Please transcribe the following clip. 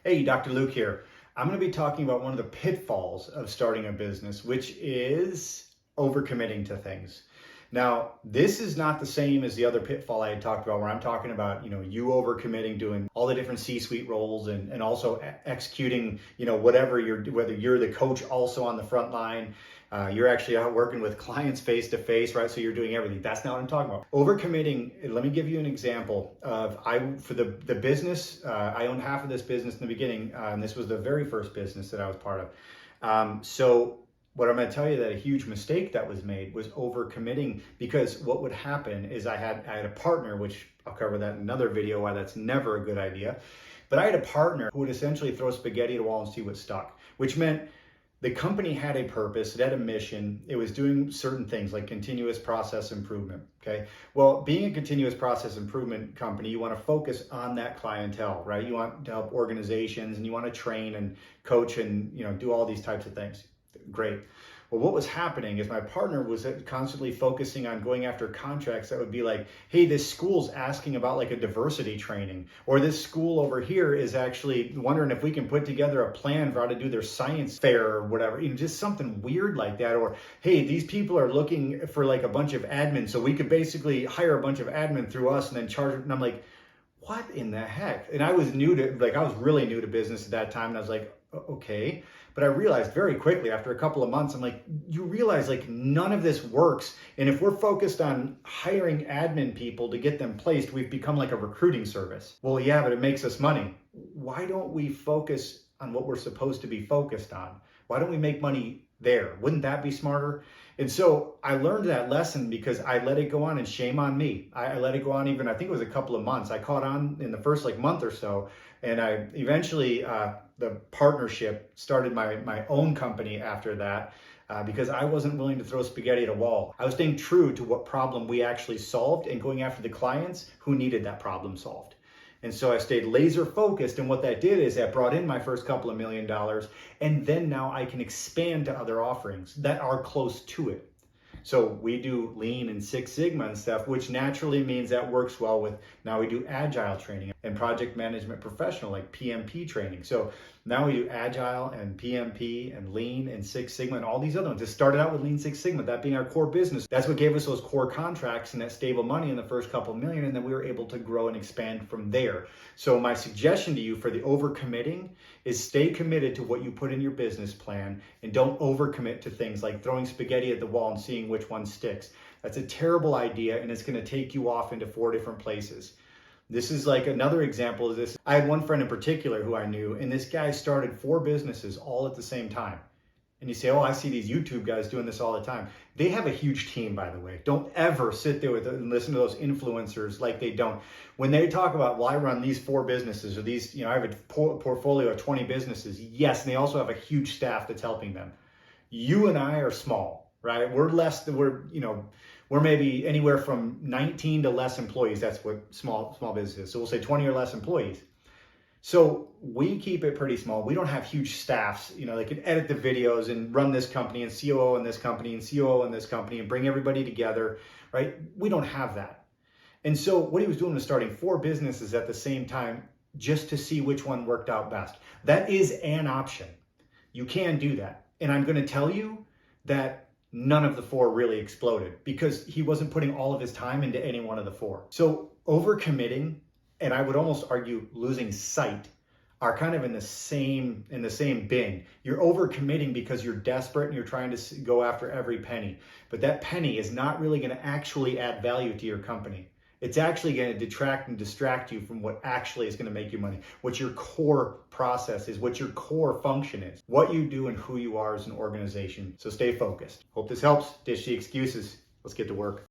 Hey, Dr. Luke here. I'm going to be talking about one of the pitfalls of starting a business, which is overcommitting to things. Now, this is not the same as the other pitfall I had talked about, where I'm talking about, you overcommitting, doing all the different C-suite roles and also executing, whatever whether you're the coach also on the front line, you're actually out working with clients face to face, right? So you're doing everything. That's not what I'm talking about. Overcommitting, let me give you an example of, for the business, I owned half of this business in the beginning, and this was the very first business that I was part of. So what I'm going to tell you, that a huge mistake that was made was overcommitting, because what would happen is I had a partner, which I'll cover that in another video, why that's never a good idea. But I had a partner who would essentially throw spaghetti at a wall and see what stuck, which meant the company had a purpose, it had a mission, it was doing certain things like continuous process improvement, okay? Well, being a continuous process improvement company, you want to focus on that clientele, right? You want to help organizations and you want to train and coach and, do all these types of things. Great. Well, what was happening is my partner was constantly focusing on going after contracts that would be like, hey, this school's asking about like a diversity training, or this school over here is actually wondering if we can put together a plan for how to do their science fair or whatever, just something weird like that. Or, hey, these people are looking for like a bunch of admin, so we could basically hire a bunch of admin through us and then charge. And I'm like, what in the heck? And I was really new to business at that time. And I was like, okay. But I realized very quickly after a couple of months, I'm like, you realize like none of this works. And if we're focused on hiring admin people to get them placed, we've become like a recruiting service. Well, yeah, but it makes us money. Why don't we focus on what we're supposed to be focused on? Why don't we make money there? Wouldn't that be smarter? And so I learned that lesson because I let it go on, and shame on me. I let it go on even, I think it was a couple of months. I caught on in the first month or so. And I eventually, the partnership started my own company after that because I wasn't willing to throw spaghetti at a wall. I was staying true to what problem we actually solved and going after the clients who needed that problem solved. And so I stayed laser focused, and what that did is that brought in my first couple of $1 million, and then now I can expand to other offerings that are close to it. So we do Lean and Six Sigma and stuff, which naturally means that works well with, now we do Agile training and project management professional, like PMP training. So now we do Agile and PMP and Lean and Six Sigma and all these other ones. It started out with Lean Six Sigma, that being our core business. That's what gave us those core contracts and that stable money in the first couple million, and then we were able to grow and expand from there. So my suggestion to you for the overcommitting is stay committed to what you put in your business plan, and don't overcommit to things like throwing spaghetti at the wall and seeing which one sticks. That's a terrible idea, and it's going to take you off into 4 different places. This is like another example of this. I had one friend in particular who I knew, and this guy started 4 businesses all at the same time. And you say, oh, I see these YouTube guys doing this all the time. They have a huge team, by the way. Don't ever sit there and listen to those influencers like they don't. When they talk about, well, I run these 4 businesers, or these, I have a portfolio of 20 businesses. Yes, and they also have a huge staff that's helping them. You and I are small, right? We're maybe anywhere from 19 to less employees. That's what small business is. So we'll say 20 or less employees. So we keep it pretty small. We don't have huge staffs, they can edit the videos and run this company and COO in this company and COO in this company and bring everybody together, right? We don't have that. And so what he was doing was starting 4 businesses at the same time just to see which one worked out best. That is an option. You can do that. And I'm going to tell you that none of the 4 really exploded because he wasn't putting all of his time into any one of the 4. So overcommitting, and I would almost argue losing sight, are kind of in the same bin. You're overcommitting because you're desperate and you're trying to go after every penny. But that penny is not really going to actually add value to your company. It's actually going to detract and distract you from what actually is going to make you money, what your core process is, what your core function is, what you do and who you are as an organization. So stay focused. Hope this helps. Ditch the excuses. Let's get to work.